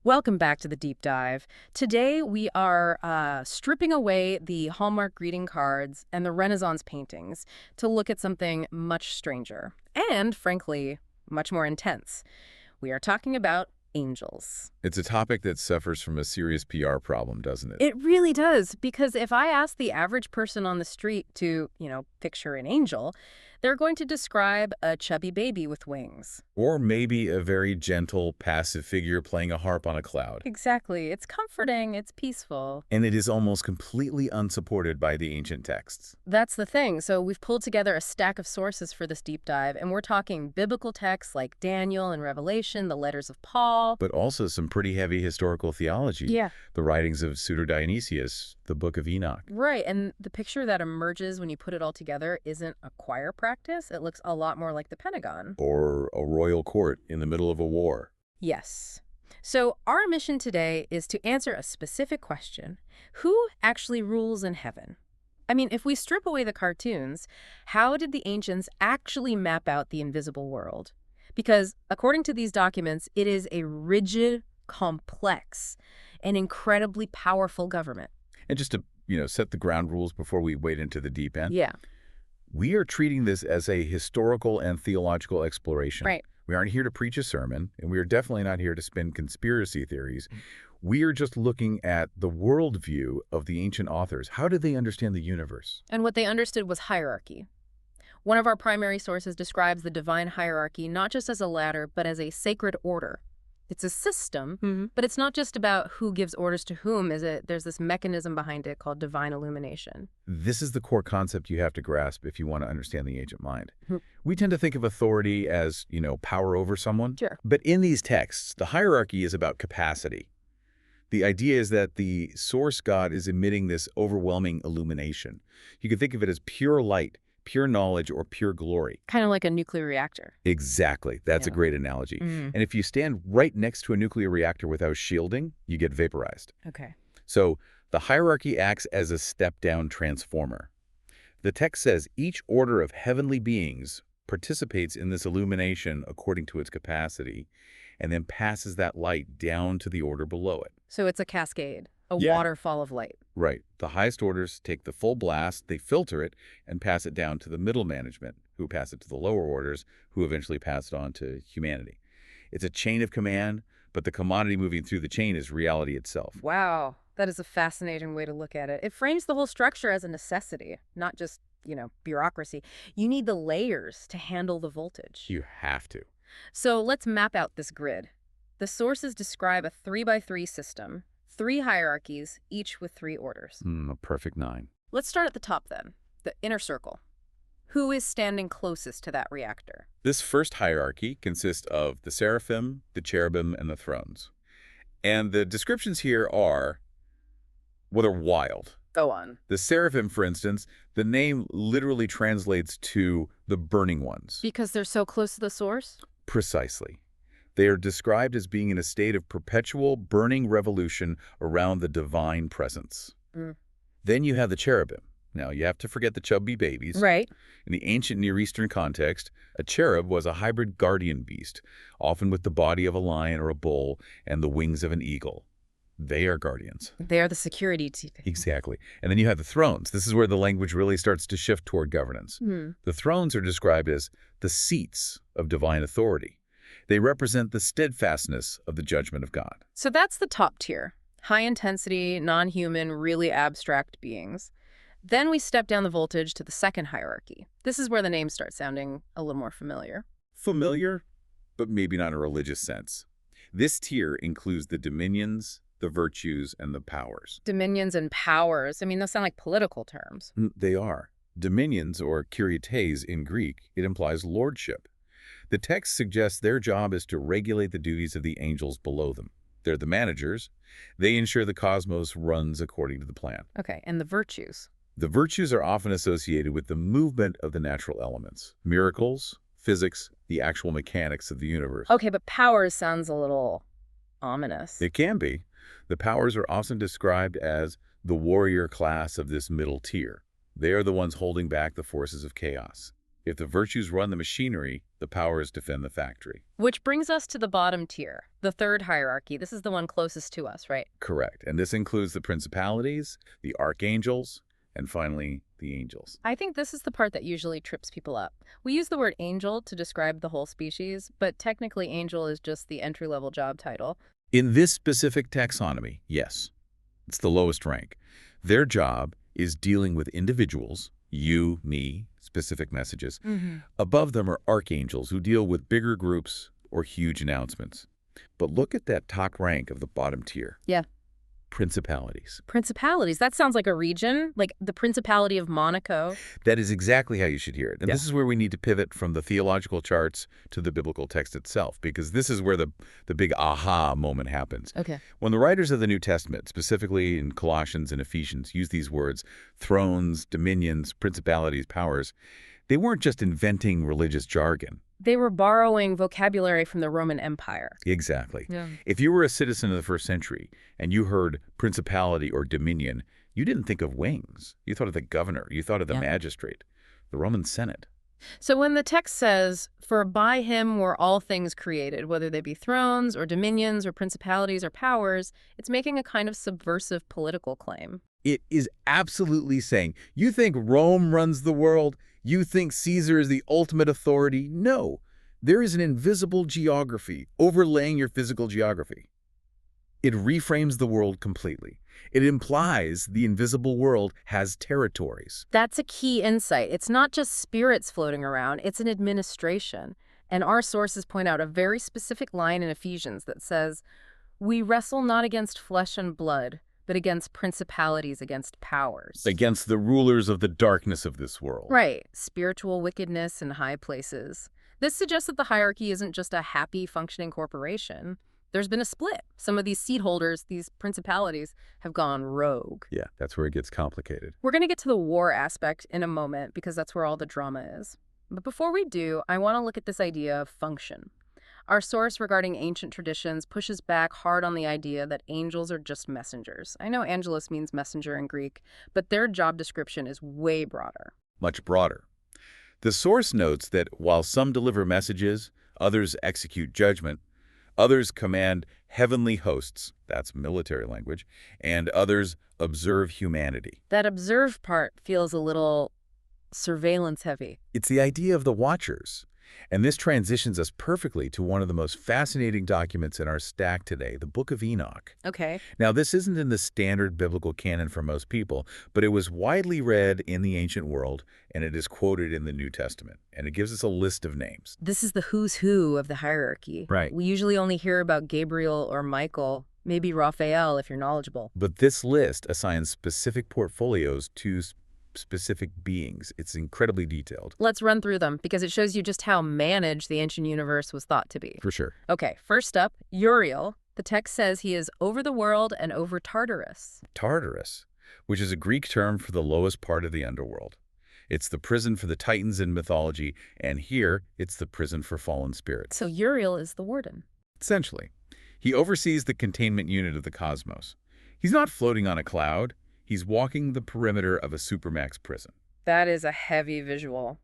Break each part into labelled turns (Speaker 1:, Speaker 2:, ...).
Speaker 1: Welcome back to the deep dive. Today we are stripping away the Hallmark greeting cards and the Renaissance paintings to look at something much stranger and, frankly, much more intense. We are talking about angels.
Speaker 2: It's a topic that suffers from a serious PR problem, doesn't it?
Speaker 1: It really does, because if I ask the average person on the street to, picture an angel, they're going to describe a chubby baby with wings.
Speaker 2: Or maybe a very gentle, passive figure playing a harp on a cloud.
Speaker 1: Exactly. It's comforting. It's peaceful.
Speaker 2: And it is almost completely unsupported by the ancient texts.
Speaker 1: That's the thing. So we've pulled together a stack of sources for this deep dive, and we're talking biblical texts like Daniel and Revelation, the letters of Paul.
Speaker 2: But also some pretty heavy historical theology.
Speaker 1: Yeah.
Speaker 2: The writings of Pseudo-Dionysius, the Book of Enoch.
Speaker 1: Right, and the picture that emerges when you put it all together isn't a choir practice. It looks a lot more like the Pentagon.
Speaker 2: Or a royal court in the middle of a war.
Speaker 1: Yes. So our mission today is to answer a specific question. Who actually rules in heaven? I mean, if we strip away the cartoons, how did the ancients actually map out the invisible world? Because according to these documents, it is a rigid, complex, and incredibly powerful government.
Speaker 2: And just to, set the ground rules before we wade into the deep end.
Speaker 1: Yeah.
Speaker 2: We are treating this as a historical and theological exploration.
Speaker 1: Right.
Speaker 2: We aren't here to preach a sermon, and we are definitely not here to spin conspiracy theories. We are just looking at the worldview of the ancient authors. How did they understand the universe?
Speaker 1: And what they understood was hierarchy. One of our primary sources describes the divine hierarchy not just as a ladder, but as a sacred order. It's a system, but it's not just about who gives orders to whom. There's this mechanism behind it called divine illumination.
Speaker 2: This is the core concept you have to grasp if you want to understand the ancient mind. We tend to think of authority as, power over someone.
Speaker 1: Sure.
Speaker 2: But in these texts, the hierarchy is about capacity. The idea is that the source God is emitting this overwhelming illumination. You can think of it as pure light, pure knowledge, or pure glory.
Speaker 1: Kind of like a nuclear reactor.
Speaker 2: Exactly. That's a great analogy. And if you stand right next to a nuclear reactor without shielding, you get vaporized.
Speaker 1: Okay.
Speaker 2: So the hierarchy acts as a step-down transformer. The text says each order of heavenly beings participates in this illumination according to its capacity, and then passes that light down to the order below it.
Speaker 1: So it's a cascade, a
Speaker 2: Yeah.
Speaker 1: waterfall of light.
Speaker 2: Right. The highest orders take the full blast, they filter it, and pass it down to the middle management, who pass it to the lower orders, who eventually pass it on to humanity. It's a chain of command, but the commodity moving through the chain is reality itself.
Speaker 1: Wow. That is a fascinating way to look at it. It frames the whole structure as a necessity, not just, bureaucracy. You need the layers to handle the voltage.
Speaker 2: You have to.
Speaker 1: So let's map out this grid. The sources describe a 3x3 system, 3 hierarchies, each with 3 orders.
Speaker 2: A perfect 9.
Speaker 1: Let's start at the top then, the inner circle. Who is standing closest to that reactor?
Speaker 2: This first hierarchy consists of the seraphim, the cherubim, and the thrones. And the descriptions here are, well, they're wild.
Speaker 1: Go on.
Speaker 2: The seraphim, for instance, the name literally translates to the burning ones.
Speaker 1: Because they're so close to the source?
Speaker 2: Precisely. They are described as being in a state of perpetual burning revolution around the divine presence. Then you have the cherubim. Now, you have to forget the chubby babies.
Speaker 1: Right.
Speaker 2: In the ancient Near Eastern context, a cherub was a hybrid guardian beast, often with the body of a lion or a bull and the wings of an eagle. They are guardians.
Speaker 1: They are the security team.
Speaker 2: Exactly. And then you have the thrones. This is where the language really starts to shift toward governance. The thrones are described as the seats of divine authority. They represent the steadfastness of the judgment of God.
Speaker 1: So that's the top tier. High intensity, non-human, really abstract beings. Then we step down the voltage to the second hierarchy. This is where the names start sounding a little more familiar.
Speaker 2: Familiar, but maybe not in a religious sense. This tier includes the dominions, the virtues, and the powers.
Speaker 1: Dominions and powers. I mean, those sound like political terms.
Speaker 2: They are. Dominions, or kyrites in Greek, it implies lordship. The text suggests their job is to regulate the duties of the angels below them. They're the managers. They ensure the cosmos runs according to the plan.
Speaker 1: Okay, and the virtues?
Speaker 2: The virtues are often associated with the movement of the natural elements. Miracles, physics, the actual mechanics of the universe.
Speaker 1: Okay, but powers sounds a little ominous.
Speaker 2: It can be. The powers are often described as the warrior class of this middle tier. They are the ones holding back the forces of chaos. If the virtues run the machinery, the powers defend the factory.
Speaker 1: Which brings us to the bottom tier, the third hierarchy. This is the one closest to us, right?
Speaker 2: Correct. And this includes the principalities, the archangels, and finally, the angels.
Speaker 1: I think this is the part that usually trips people up. We use the word angel to describe the whole species, but technically angel is just the entry-level job title.
Speaker 2: In this specific taxonomy, yes, it's the lowest rank. Their job is dealing with individuals, you, me, specific messages. Above them are archangels who deal with bigger groups or huge announcements. But look at that top rank of the bottom tier.
Speaker 1: Yeah.
Speaker 2: Principalities.
Speaker 1: Principalities. That sounds like a region, like the Principality of Monaco.
Speaker 2: That is exactly how you should hear it. And this is where we need to pivot from the theological charts to the biblical text itself, because this is where the big aha moment happens.
Speaker 1: Okay.
Speaker 2: When the writers of the New Testament, specifically in Colossians and Ephesians, use these words, thrones, dominions, principalities, powers, they weren't just inventing religious jargon.
Speaker 1: They were borrowing vocabulary from the Roman Empire.
Speaker 2: Exactly.
Speaker 1: Yeah.
Speaker 2: If you were a citizen of the first century and you heard principality or dominion, you didn't think of wings. You thought of the governor. You thought of the magistrate, the Roman Senate.
Speaker 1: So when the text says, "For by him were all things created," whether they be thrones or dominions or principalities or powers, it's making a kind of subversive political claim.
Speaker 2: It is absolutely saying, you think Rome runs the world? You think Caesar is the ultimate authority? No. There is an invisible geography overlaying your physical geography. It reframes the world completely. It implies the invisible world has territories.
Speaker 1: That's a key insight. It's not just spirits floating around, it's an administration. And our sources point out a very specific line in Ephesians that says, "We wrestle not against flesh and blood, but against principalities, against powers."
Speaker 2: Against the rulers of the darkness of this world.
Speaker 1: Right. Spiritual wickedness in high places. This suggests that the hierarchy isn't just a happy, functioning corporation. There's been a split. Some of these seat holders, these principalities, have gone rogue.
Speaker 2: Yeah, that's where it gets complicated.
Speaker 1: We're going to get to the war aspect in a moment because that's where all the drama is. But before we do, I want to look at this idea of function. Our source regarding ancient traditions pushes back hard on the idea that angels are just messengers. I know angelos means messenger in Greek, but their job description is way broader.
Speaker 2: Much broader. The source notes that while some deliver messages, others execute judgment, others command heavenly hosts, that's military language, and others observe humanity.
Speaker 1: That observe part feels a little surveillance heavy.
Speaker 2: It's the idea of the watchers. And this transitions us perfectly to one of the most fascinating documents in our stack today, the Book of Enoch.
Speaker 1: Okay.
Speaker 2: Now, this isn't in the standard biblical canon for most people, but it was widely read in the ancient world, and it is quoted in the New Testament. And it gives us a list of names.
Speaker 1: This is the who's who of the hierarchy.
Speaker 2: Right.
Speaker 1: We usually only hear about Gabriel or Michael, maybe Raphael if you're knowledgeable.
Speaker 2: But this list assigns specific portfolios to specific beings. It's incredibly detailed.
Speaker 1: Let's run through them because it shows you just how managed the ancient universe was thought to be.
Speaker 2: For sure.
Speaker 1: Okay, first up, Uriel. The text says he is over the world and over Tartarus.
Speaker 2: Tartarus, which is a Greek term for the lowest part of the underworld. It's the prison for the Titans in mythology, and here it's the prison for fallen spirits.
Speaker 1: So Uriel is the warden.
Speaker 2: Essentially, he oversees the containment unit of the cosmos. He's not floating on a cloud. He's walking the perimeter of a supermax prison.
Speaker 1: That is a heavy visual.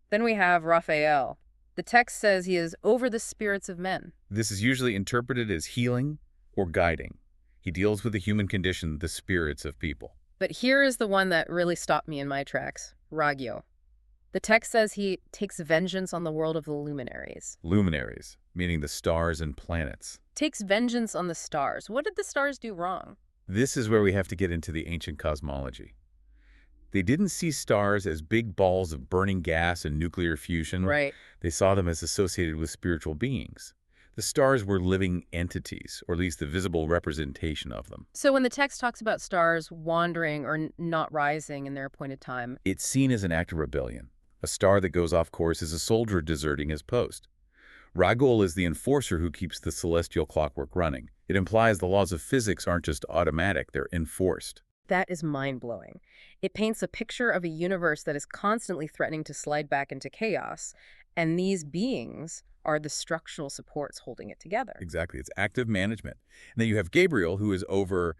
Speaker 1: Then we have Raphael. The text says he is over the spirits of men.
Speaker 2: This is usually interpreted as healing or guiding. He deals with the human condition, the spirits of people.
Speaker 1: But here is the one that really stopped me in my tracks, Ragio. The text says he takes vengeance on the world of the luminaries.
Speaker 2: Luminaries, meaning the stars and planets.
Speaker 1: Takes vengeance on the stars. What did the stars do wrong?
Speaker 2: This is where we have to get into the ancient cosmology. They didn't see stars as big balls of burning gas and nuclear fusion.
Speaker 1: Right.
Speaker 2: They saw them as associated with spiritual beings. The stars were living entities, or at least the visible representation of them.
Speaker 1: So when the text talks about stars wandering or not rising in their appointed time,
Speaker 2: It's seen as an act of rebellion. A star that goes off course is a soldier deserting his post. Raguel is the enforcer who keeps the celestial clockwork running. It implies the laws of physics aren't just automatic, they're enforced.
Speaker 1: that is mind-blowing. It paints a picture of a universe that is constantly threatening to slide back into chaos, and these beings are the structural supports holding it together.
Speaker 2: Exactly. It's active management. And then you have Gabriel, who is over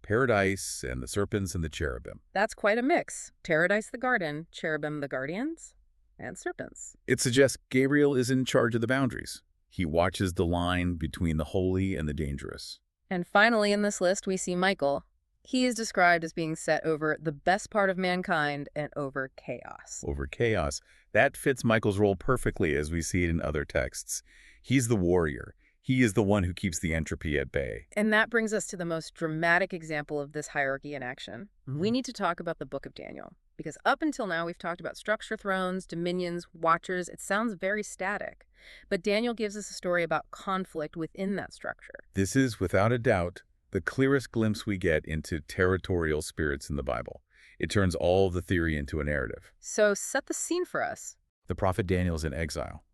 Speaker 2: paradise and the serpents and the cherubim.
Speaker 1: That's quite a mix. Paradise the garden, cherubim the guardians. And serpents.
Speaker 2: It suggests Gabriel is in charge of the boundaries. He watches the line between the holy and the dangerous.
Speaker 1: And finally in this list, we see Michael. He is described as being set over the best part of mankind and over chaos.
Speaker 2: Over chaos. That fits Michael's role perfectly as we see it in other texts. He's the warrior. He is the one who keeps the entropy at bay.
Speaker 1: And that brings us to the most dramatic example of this hierarchy in action. We need to talk about the Book of Daniel. Because up until now, we've talked about structure thrones, dominions, watchers. It sounds very static. But Daniel gives us a story about conflict within that structure.
Speaker 2: This is, without a doubt, the clearest glimpse we get into territorial spirits in the Bible. It turns all of the theory into a narrative.
Speaker 1: So set the scene for us.
Speaker 2: The prophet Daniel is in exile.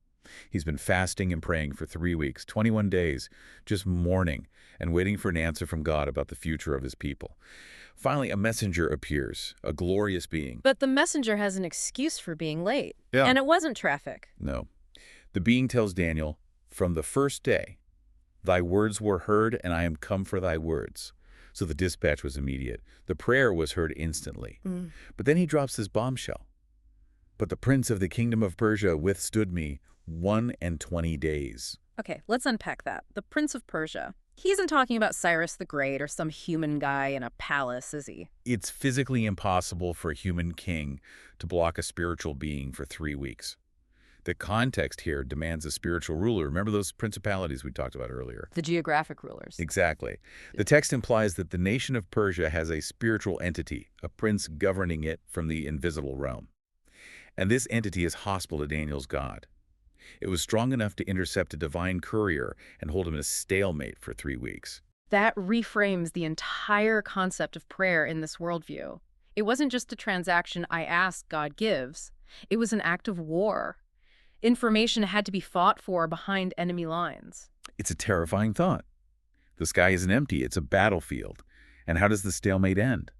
Speaker 2: He's been fasting and praying for 3 weeks, 21 days, just mourning and waiting for an answer from God about the future of his people. Finally, a messenger appears, a glorious being.
Speaker 1: But the messenger has an excuse for being late.
Speaker 2: Yeah.
Speaker 1: And it wasn't traffic.
Speaker 2: No. The being tells Daniel, "From the first day, thy words were heard, and I am come for thy words." So the dispatch was immediate. The prayer was heard instantly. But then he drops this bombshell. "But the prince of the kingdom of Persia withstood me 21 days."
Speaker 1: Okay, let's unpack that. The Prince of Persia. He isn't talking about Cyrus the Great or some human guy in a palace, is he?
Speaker 2: It's physically impossible for a human king to block a spiritual being for 3 weeks. The context here demands a spiritual ruler. Remember those principalities we talked about earlier?
Speaker 1: The geographic rulers.
Speaker 2: Exactly. The text implies that the nation of Persia has a spiritual entity, a prince governing it from the invisible realm. And this entity is hostile to Daniel's God. It was strong enough to intercept a divine courier and hold him in a stalemate for 3 weeks.
Speaker 1: That reframes the entire concept of prayer in this worldview. It wasn't just a transaction I ask, God gives. It was an act of war. Information had to be fought for behind enemy lines.
Speaker 2: It's a terrifying thought. The sky isn't empty, it's a battlefield. And how does the stalemate end?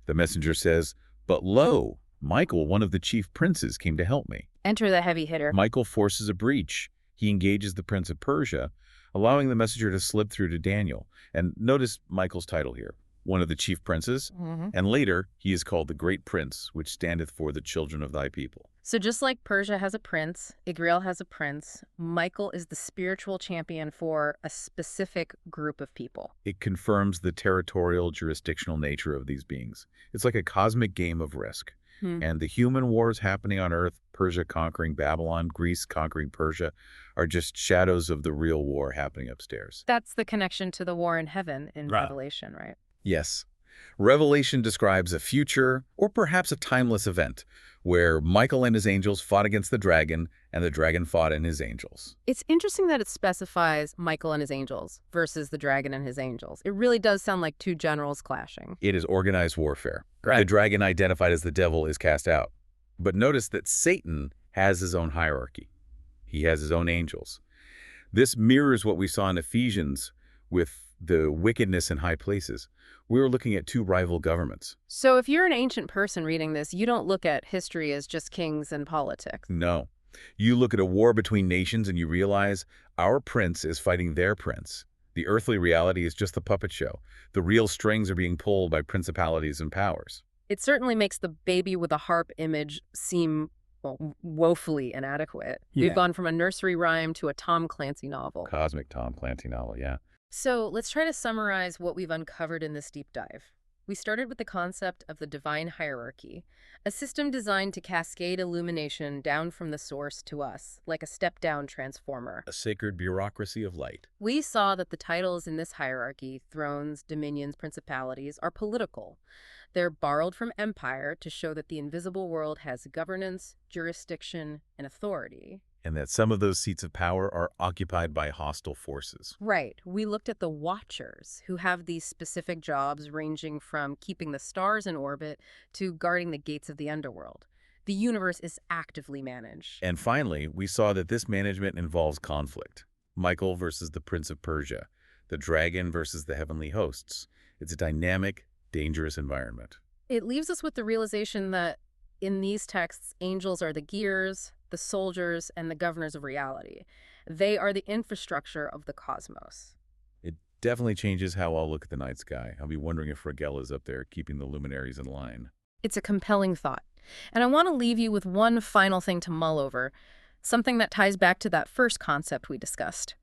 Speaker 2: The messenger says, "But lo, Michael, one of the chief princes, came to help me."
Speaker 1: Enter the heavy hitter.
Speaker 2: Michael forces a breach. He engages the Prince of Persia, allowing the messenger to slip through to Daniel. And notice Michael's title here, one of the chief princes. And later, he is called the Great Prince, which standeth for the children of thy people.
Speaker 1: So just like Persia has a prince, Gabriel has a prince, Michael is the spiritual champion for a specific group of people.
Speaker 2: It confirms the territorial, jurisdictional nature of these beings. It's like a cosmic game of Risk. And the human wars happening on Earth, Persia conquering Babylon, Greece conquering Persia, are just shadows of the real war happening upstairs.
Speaker 1: That's the connection to the war in heaven in
Speaker 2: Right.
Speaker 1: Revelation, right?
Speaker 2: Yes. Revelation describes a future, or perhaps a timeless event, where Michael and his angels fought against the dragon, and the dragon fought and his angels.
Speaker 1: It's interesting that it specifies Michael and his angels versus the dragon and his angels. It really does sound like two generals clashing.
Speaker 2: It is organized warfare.
Speaker 1: Right.
Speaker 2: The dragon, identified as the devil, is cast out. But notice that Satan has his own hierarchy. He has his own angels. This mirrors what we saw in Ephesians with the wickedness in high places. We were looking at two rival governments.
Speaker 1: So if you're an ancient person reading this, you don't look at history as just kings and politics.
Speaker 2: No. You look at a war between nations and you realize our prince is fighting their prince. The earthly reality is just the puppet show. The real strings are being pulled by principalities and powers.
Speaker 1: It certainly makes the baby with a harp image seem, well, woefully inadequate.
Speaker 2: Yeah.
Speaker 1: We've gone from a nursery rhyme to a Tom Clancy novel.
Speaker 2: Cosmic Tom Clancy novel, yeah.
Speaker 1: So let's try to summarize what we've uncovered in this deep dive. We started with the concept of the divine hierarchy, a system designed to cascade illumination down from the source to us, like a step-down transformer.
Speaker 2: A sacred bureaucracy of light.
Speaker 1: We saw that the titles in this hierarchy, thrones, dominions, principalities, are political. They're borrowed from empire to show that the invisible world has governance, jurisdiction, and authority.
Speaker 2: And that some of those seats of power are occupied by hostile forces.
Speaker 1: Right. We looked at the Watchers, who have these specific jobs ranging from keeping the stars in orbit to guarding the gates of the underworld. The universe is actively managed.
Speaker 2: And finally, we saw that this management involves conflict. Michael versus the Prince of Persia, the dragon versus the heavenly hosts. It's a dynamic, dangerous environment.
Speaker 1: It leaves us with the realization that in these texts, angels are the gears, the soldiers, and the governors of reality. They are the infrastructure of the cosmos.
Speaker 2: It definitely changes how I'll look at the night sky. I'll be wondering if Raguel is up there keeping the luminaries in line.
Speaker 1: It's a compelling thought. And I want to leave you with one final thing to mull over, something that ties back to that first concept we discussed: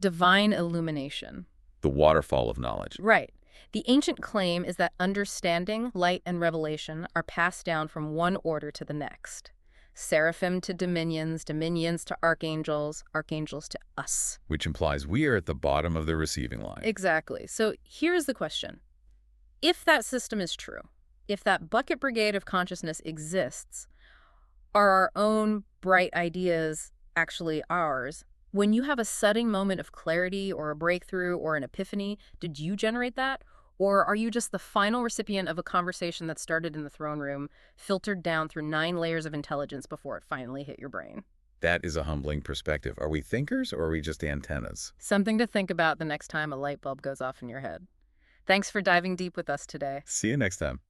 Speaker 1: divine illumination.
Speaker 2: The waterfall of knowledge.
Speaker 1: Right. The ancient claim is that understanding, light, and revelation are passed down from one order to the next. Seraphim to dominions, dominions to archangels, archangels to us.
Speaker 2: Which implies we are at the bottom of the receiving line.
Speaker 1: Exactly. So here's the question. If that system is true, if that bucket brigade of consciousness exists, are our own bright ideas actually ours? When you have a sudden moment of clarity or a breakthrough or an epiphany, did you generate that? Or are you just the final recipient of a conversation that started in the throne room, filtered down through 9 layers of intelligence before it finally hit your brain?
Speaker 2: That is a humbling perspective. Are we thinkers or are we just antennas?
Speaker 1: Something to think about the next time a light bulb goes off in your head. Thanks for diving deep with us today.
Speaker 2: See you next time.